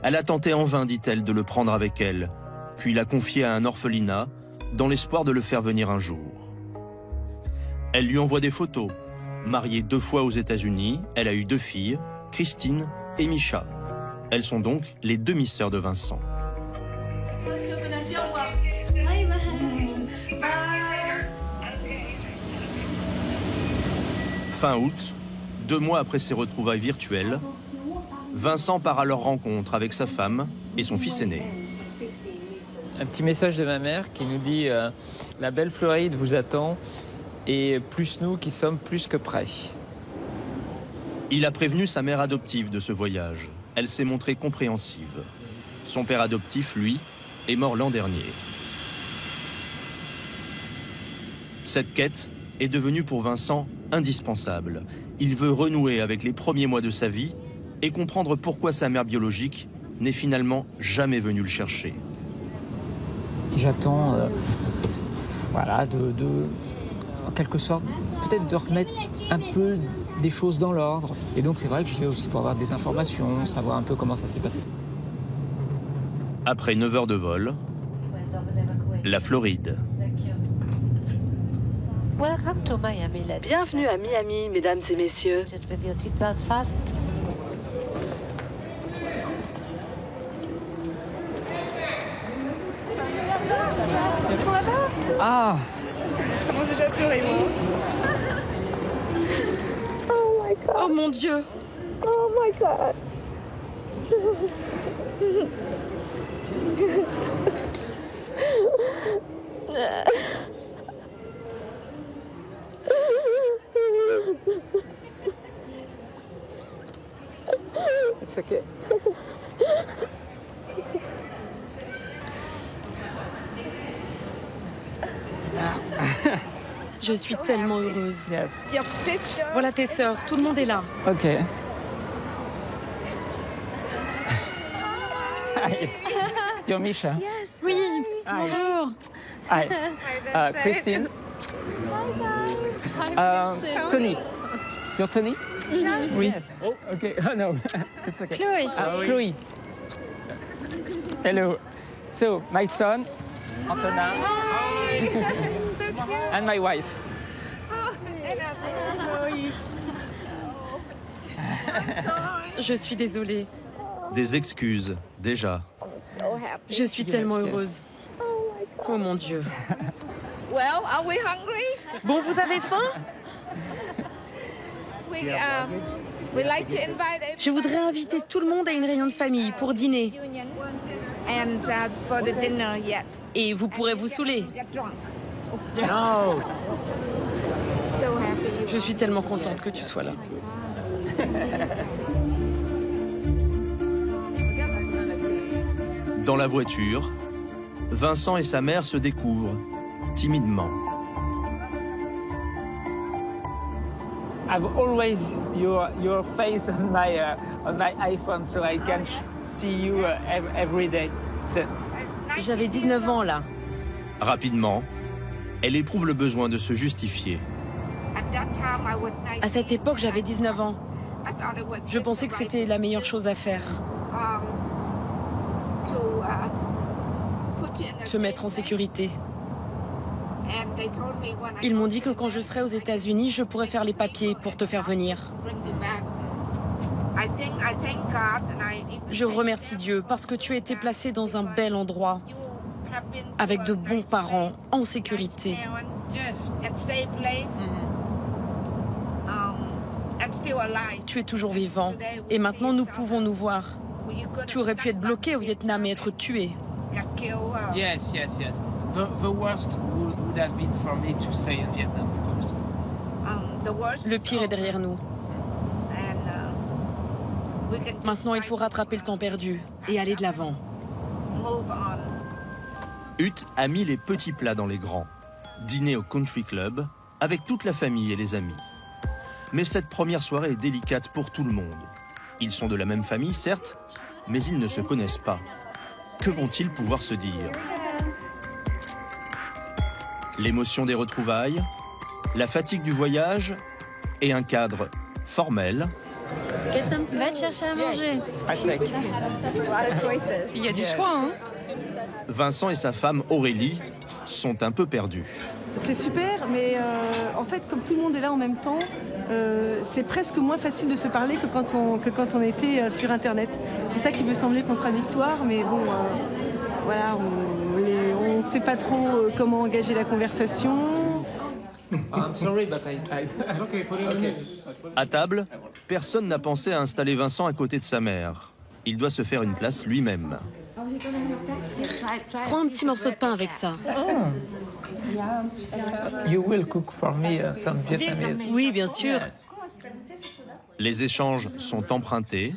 Elle a tenté en vain, dit-elle, de le prendre avec elle, puis l'a confié à un orphelinat dans l'espoir de le faire venir un jour. Elle lui envoie des photos. Mariée 2 fois aux États-Unis, elle a eu 2 filles, Christine et Misha. Elles sont donc les demi-sœurs de Vincent. Fin août, 2 mois après ses retrouvailles virtuelles, Vincent part à leur rencontre avec sa femme et son fils aîné. Un petit message de ma mère qui nous dit la belle Floride vous attend et plus nous qui sommes plus que prêts. Il a prévenu sa mère adoptive de ce voyage. Elle s'est montrée compréhensive. Son père adoptif, lui, est mort l'an dernier. Cette quête est devenue pour Vincent indispensable. Il veut renouer avec les premiers mois de sa vie et comprendre pourquoi sa mère biologique n'est finalement jamais venue le chercher. J'attends, voilà, en quelque sorte, peut-être de remettre un peu des choses dans l'ordre. Et donc c'est vrai que j'y vais aussi pour avoir des informations, savoir un peu comment ça s'est passé. Après 9 heures de vol, la Floride. Bienvenue à Miami, mesdames et messieurs. Ils sont là-bas. Ah. Je commence déjà à pleurer, moi. Oh my God. Oh mon Dieu. Oh my God. It's okay. Je suis tellement heureuse. Yes. Voilà tes sœurs, tout le monde est là. Ok. Hi. You're Misha? Yes. Oui, bonjour. Hi. Christine. Tony. You're Tony? Oui. Yes. Oh, okay. Oh no, it's okay. Chloé. Chloé. Hello. So, my son, Antonin. And my wife. Je suis désolée. Des excuses, déjà. Je suis tellement heureuse. Oh mon Dieu. Bon, vous avez faim? Je voudrais inviter tout le monde à une réunion de famille pour dîner. Et vous pourrez vous saouler. No. Je suis tellement contente que tu sois là. Dans la voiture, Vincent et sa mère se découvrent, timidement. I've always your face on my iPhone, so I can see you every day. So. J'avais 19 ans là. Rapidement, elle éprouve le besoin de se justifier. À cette époque, j'avais 19 ans. Je pensais que c'était la meilleure chose à faire. Se mettre en sécurité. Ils m'ont dit que quand je serai aux États-Unis, je pourrais faire les papiers pour te faire venir. Je remercie Dieu parce que tu as été placé dans un bel endroit, avec de bons parents, en sécurité. Tu es toujours vivant et maintenant nous pouvons nous voir. Tu aurais pu être bloqué au Vietnam et être tué. Yes. The worst would have been for me to stay in Vietnam, of course. Le pire est derrière nous. Maintenant, il faut rattraper le temps perdu et aller de l'avant. Huth a mis les petits plats dans les grands. Dîner au country club, avec toute la famille et les amis. Mais cette première soirée est délicate pour tout le monde. Ils sont de la même famille, certes, mais ils ne se connaissent pas. Que vont-ils pouvoir se dire? L'émotion des retrouvailles, la fatigue du voyage et un cadre formel. Va te chercher à manger. Il y a du choix, hein? Vincent et sa femme Aurélie sont un peu perdus. C'est super, mais en fait, comme tout le monde est là en même temps, c'est presque moins facile de se parler que quand on était sur Internet. C'est ça qui peut sembler contradictoire, mais bon, voilà, on ne sait pas trop comment engager la conversation. À table, personne n'a pensé à installer Vincent à côté de sa mère. Il doit se faire une place lui-même. Prends un petit morceau de pain avec ça. You will cook for me some Vietnamese. Oui, bien sûr. Les échanges sont empruntés.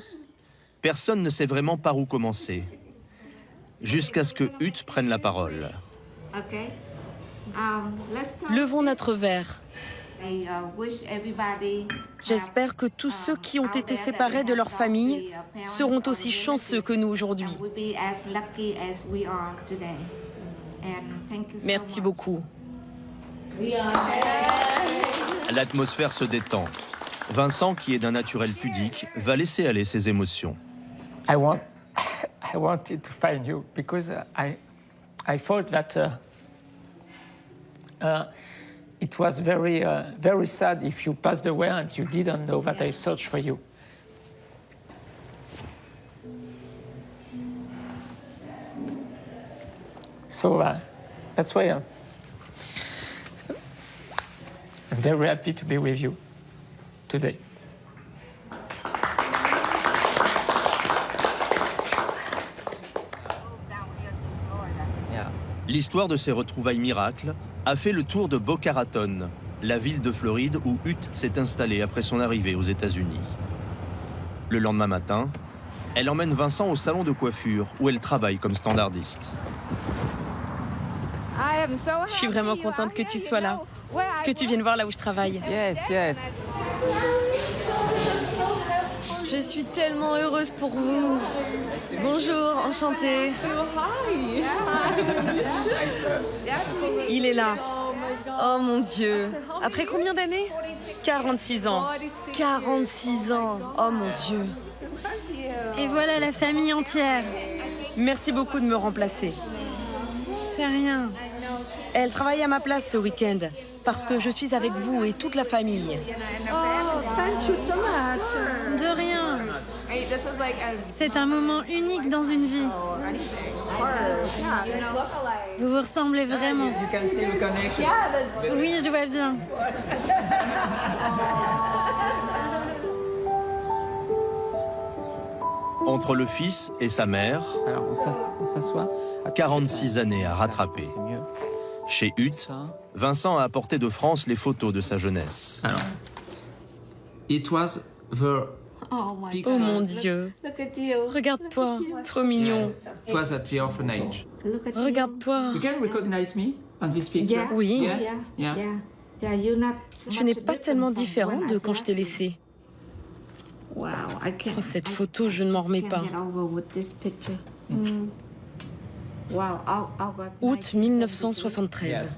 Personne ne sait vraiment par où commencer. Jusqu'à ce que Huth prenne la parole. Levons notre verre. J'espère que tous ceux qui ont été séparés de leur famille seront aussi chanceux que nous aujourd'hui. Merci beaucoup. L'atmosphère se détend. Vincent, qui est d'un naturel pudique, va laisser aller ses émotions. I wanted to find you because I thought that It was very, very sad if you passed away and you didn't know that I searched for you. So that's why I'm very happy to be with you today. L'histoire de ces retrouvailles miracles a fait le tour de Boca Raton, la ville de Floride où Huth s'est installée après son arrivée aux États-Unis. Le lendemain matin, elle emmène Vincent au salon de coiffure où elle travaille comme standardiste. Je suis vraiment contente que tu sois là, que tu viennes voir là où je travaille. Yes, yes. Je suis tellement heureuse pour vous. Bonjour, enchantée. Il est là. Oh mon Dieu. Après combien d'années? 46 ans. 46 ans. Oh mon Dieu. Et voilà la famille entière. Merci beaucoup de me remplacer. C'est rien. Elle travaille à ma place ce week-end parce que je suis avec vous et toute la famille. Oh, thank you so much. De rien. C'est un moment unique dans une vie. Vous vous ressemblez vraiment. Oui, je vois bien. Entre le fils et sa mère, 46 années à rattraper. Chez Huth, Vincent a apporté de France les photos de sa jeunesse. Alors, it was the Oh mon Dieu. Regarde-toi, trop mignon. It was at the orphanage. Regarde-toi. You can recognize me on this picture? Oui. Yeah. Tu n'es pas tellement différent de quand je t'ai laissé. Cette photo, je ne m'en remets pas. Août 1973.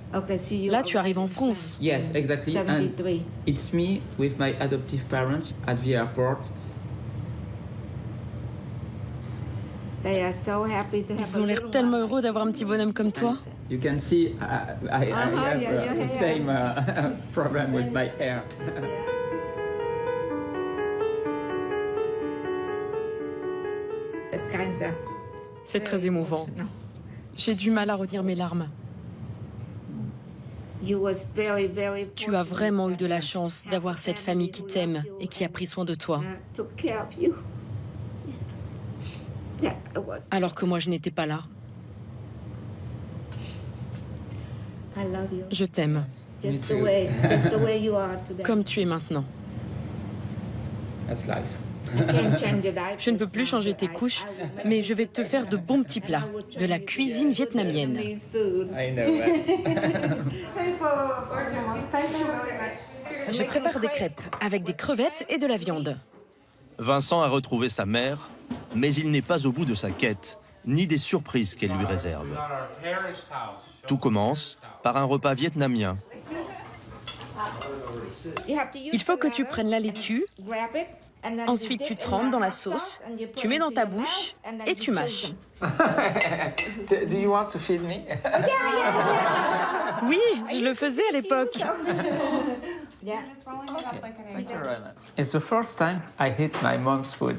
Là, tu arrives en France. Yes, exactly. And it's me with my adoptive parents at the airport. Ils ont l'air tellement heureux d'avoir un petit bonhomme comme toi. You can see I have the same problem with my hair. C'est très émouvant. J'ai du mal à retenir mes larmes. Tu as vraiment eu de la chance d'avoir cette famille qui t'aime et qui a pris soin de toi. Alors que moi, je n'étais pas là. Je t'aime. Comme tu es maintenant. Je ne peux plus changer tes couches, mais je vais te faire de bons petits plats, de la cuisine vietnamienne. Je prépare des crêpes avec des crevettes et de la viande. Vincent a retrouvé sa mère, mais il n'est pas au bout de sa quête, ni des surprises qu'elle lui réserve. Tout commence par un repas vietnamien. Il faut que tu prennes la laitue. Ensuite, tu trempes dans la sauce, tu mets dans ta bouche et tu mâches. Do you want to feed me? Oui, je le faisais à l'époque. It's the first time I ate my mom's food.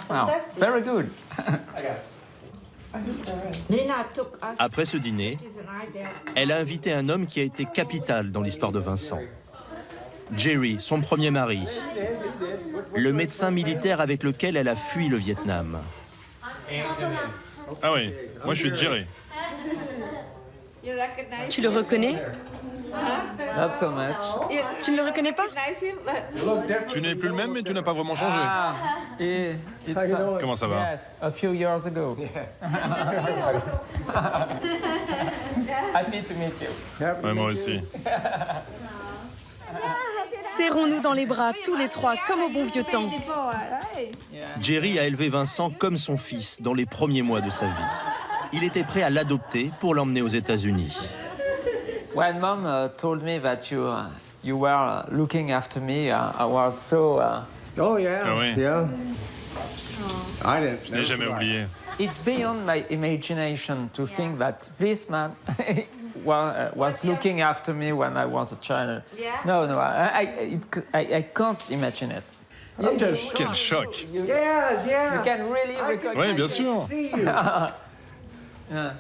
Wow, very good. Après ce dîner, elle a invité un homme qui a été capital dans l'histoire de Vincent. Jerry, son premier mari, le médecin militaire avec lequel elle a fui le Vietnam. Ah oui, moi je suis Jerry. Tu le reconnais? Not so much. Tu ne le reconnais pas? Tu n'es plus le même, mais tu n'as pas vraiment changé. Comment ça va? Yes, a few years ago. Happy to meet you. Ouais, moi aussi. Serrons-nous dans les bras, tous les trois, comme au bon vieux temps. Jerry a élevé Vincent comme son fils dans les premiers mois de sa vie. Il était prêt à l'adopter pour l'emmener aux États-Unis. When Mom told me that you were looking after me, I was so. Oh yeah. Ah oui. Yeah. Je n'ai jamais oublié. It's beyond my imagination to think that this man was looking after me when I was a child. Yeah? No, I can't imagine it. Quel choc! You can really recognize. Oui, bien sûr. Yeah.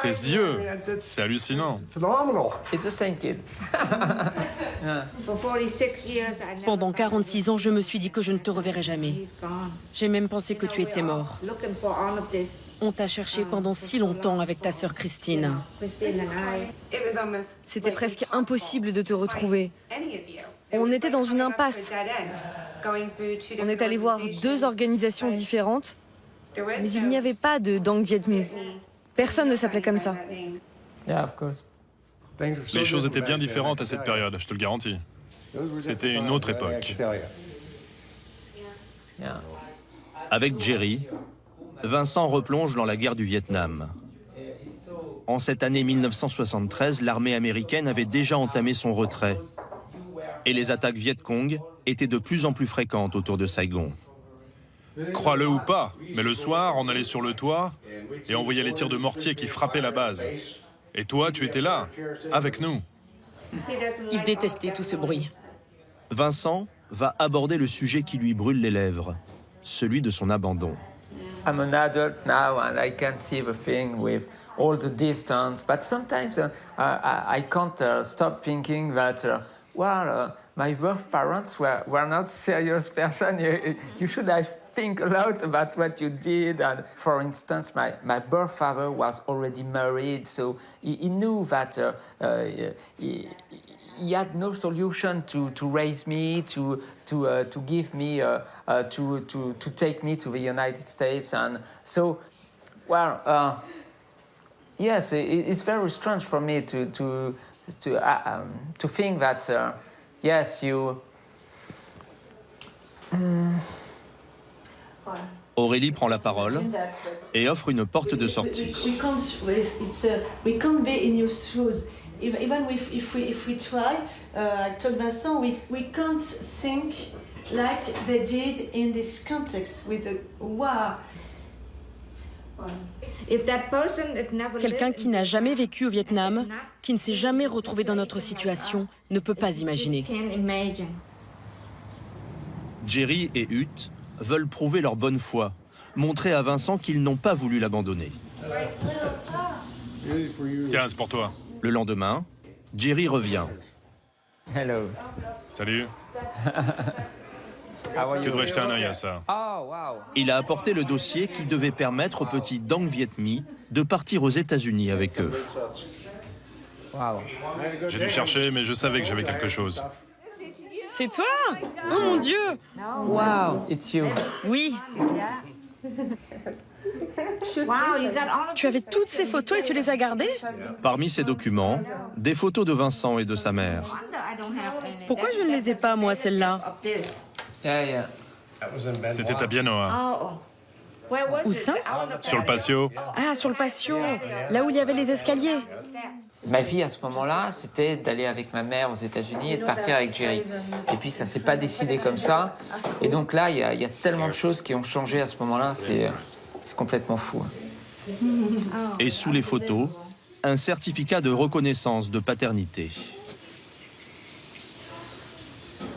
Tes yeux, c'est hallucinant. It's the same kid. Pendant 46 ans, je me suis dit que je ne te reverrai jamais. J'ai même pensé que tu étais mort. On t'a cherché pendant si longtemps avec ta sœur Christine. C'était presque impossible de te retrouver. On était dans une impasse. On est allé voir 2 organisations différentes, mais il n'y avait pas de Dang Viet My. Personne ne s'appelait comme ça. Yeah, of course. Les choses étaient bien différentes à cette période, je te le garantis. C'était une autre époque. Yeah. Avec Jerry, Vincent replonge dans la guerre du Vietnam. En cette année 1973, l'armée américaine avait déjà entamé son retrait. Et les attaques Viet Cong étaient de plus en plus fréquentes autour de Saigon. Crois-le ou pas, mais le soir, on allait sur le toit et on voyait les tirs de mortier qui frappaient la base. Et toi, tu étais là, avec nous. Il détestait tout ce bruit. Vincent va aborder le sujet qui lui brûle les lèvres, celui de son abandon. I'm an adult now and I can see the thing with all the distance. But sometimes I can't stop thinking that, my birth parents were not serious person. You should have think a lot about what you did. And for instance, my birth father was already married, so he knew that he had no solution to raise me, to give me, to take me to the United States. And so, yes, it's very strange for me to think that, yes, you. Aurélie prend la parole et offre une porte de sortie. We can't be in your shoes. Even if we try, I told Vincent, we can't think like they did in this context with the war. Quelqu'un qui n'a jamais vécu au Vietnam, qui ne s'est jamais retrouvé dans notre situation, ne peut pas imaginer. Jerry et Huth veulent prouver leur bonne foi, montrer à Vincent qu'ils n'ont pas voulu l'abandonner. Tiens, c'est pour toi. Le lendemain, Jerry revient. Hello. Salut. Tu devrais jeter un œil à ça. Il a apporté le dossier qui devait permettre au petit Dang Viet My de partir aux États-Unis avec eux. J'ai dû chercher, mais je savais que j'avais quelque chose. C'est toi? Oh mon Dieu! Wow, it's you. Oui. Tu avais toutes ces photos et tu les as gardées? Parmi ces documents, des photos de Vincent et de sa mère. Pourquoi je ne les ai pas, moi, celles-là? C'était à Bianoa. Où ça? Sur le patio. Ah, sur le patio, là où il y avait les escaliers. Ma vie à ce moment-là, c'était d'aller avec ma mère aux États-Unis et de partir avec Jerry. Et puis ça s'est pas décidé comme ça. Et donc là, il y a tellement de choses qui ont changé à ce moment-là, c'est complètement fou. Et sous les photos, un certificat de reconnaissance de paternité.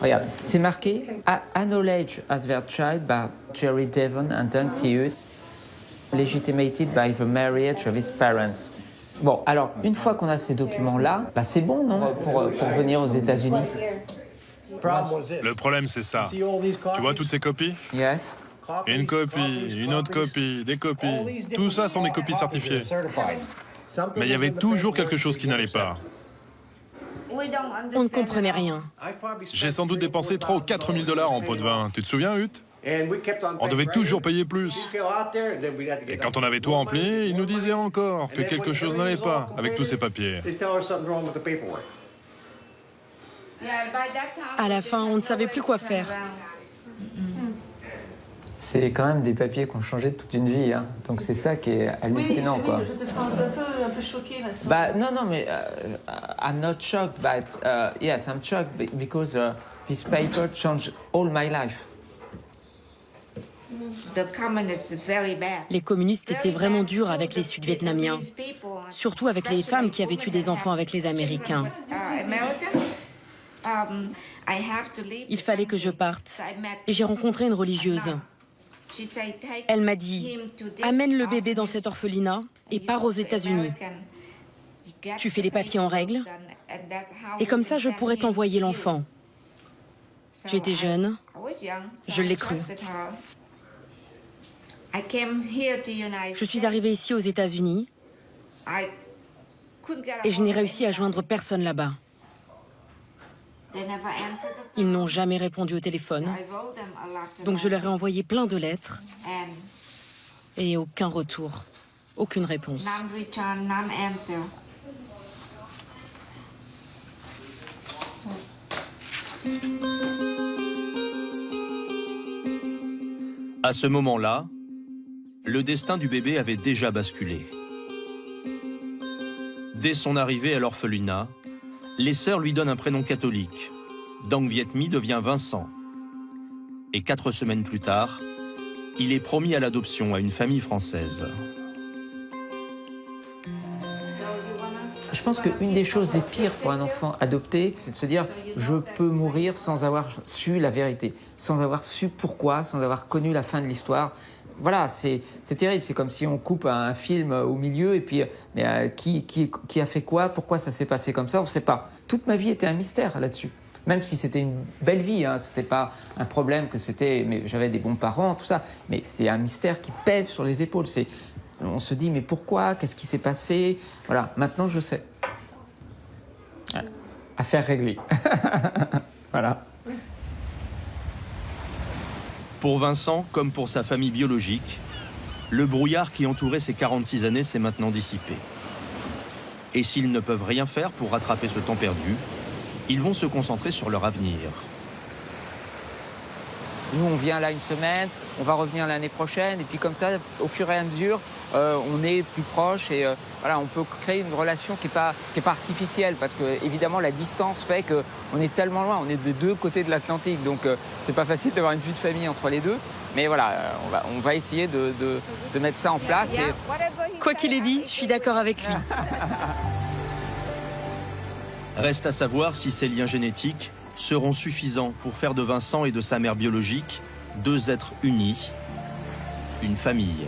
Regarde, c'est marqué Acknowledged as their child by Jerry Devon and Dang Thi Huth, legitimated by the marriage of his parents. Bon, alors, une fois qu'on a ces documents-là, c'est bon, non, pour venir aux États-Unis? Le problème, c'est ça. Tu vois toutes ces copies? Yes. Une copie, une autre copie, des copies. Tout ça sont des copies certifiées. Mais il y avait toujours quelque chose qui n'allait pas. On ne comprenait rien. J'ai sans doute dépensé 3 ou 4 000 $ en pot de vin. Tu te souviens, Huth? On devait toujours payer plus. Et quand on avait tout rempli, ils nous disaient encore que quelque chose n'allait pas avec tous ces papiers. À la fin, on ne savait plus quoi faire. C'est quand même des papiers qui ont changé toute une vie, hein. Donc c'est ça qui est hallucinant, quoi. Je te sens un peu choquée, là. Non, mais I'm not shocked, but yes, I'm shocked because this paper changed all my life. Les communistes étaient vraiment durs avec les Sud-Vietnamiens, surtout avec les femmes qui avaient eu des enfants avec les Américains. Il fallait que je parte et j'ai rencontré une religieuse. Elle m'a dit « Amène le bébé dans cet orphelinat et pars aux États-Unis. Tu fais les papiers en règle et comme ça je pourrais t'envoyer l'enfant. » J'étais jeune, je l'ai cru. Je suis arrivée ici aux États-Unis et je n'ai réussi à joindre personne là-bas. Ils n'ont jamais répondu au téléphone, donc je leur ai envoyé plein de lettres et aucun retour, aucune réponse. À ce moment-là, le destin du bébé avait déjà basculé. Dès son arrivée à l'orphelinat, les sœurs lui donnent un prénom catholique. Dang Viet My devient Vincent. Et 4 semaines plus tard, il est promis à l'adoption à une famille française. Je pense qu'une des choses les pires pour un enfant adopté, c'est de se dire « je peux mourir sans avoir su la vérité, sans avoir su pourquoi, sans avoir connu la fin de l'histoire ». Voilà, c'est terrible, c'est comme si on coupe un film au milieu et puis qui a fait quoi, pourquoi ça s'est passé comme ça, on ne sait pas. Toute ma vie était un mystère là-dessus, même si c'était une belle vie, hein, c'était pas un problème que c'était, mais j'avais des bons parents, tout ça, mais c'est un mystère qui pèse sur les épaules, on se dit mais pourquoi, qu'est-ce qui s'est passé, voilà, maintenant je sais. Affaire réglée. Voilà. Pour Vincent, comme pour sa famille biologique, le brouillard qui entourait ses 46 années s'est maintenant dissipé. Et s'ils ne peuvent rien faire pour rattraper ce temps perdu, ils vont se concentrer sur leur avenir. Nous, on vient là une semaine, on va revenir l'année prochaine, et puis comme ça, au fur et à mesure, on est plus proche et voilà, on peut créer une relation qui est pas artificielle, parce que évidemment la distance fait qu'on est tellement loin, on est des deux côtés de l'Atlantique, donc c'est pas facile d'avoir une vie de famille entre les deux. Mais voilà, on va essayer de mettre ça en place. Et... Quoi qu'il ait dit, je suis d'accord avec lui. Reste à savoir si ces liens génétiques seront suffisants pour faire de Vincent et de sa mère biologique 2 êtres unis, une famille.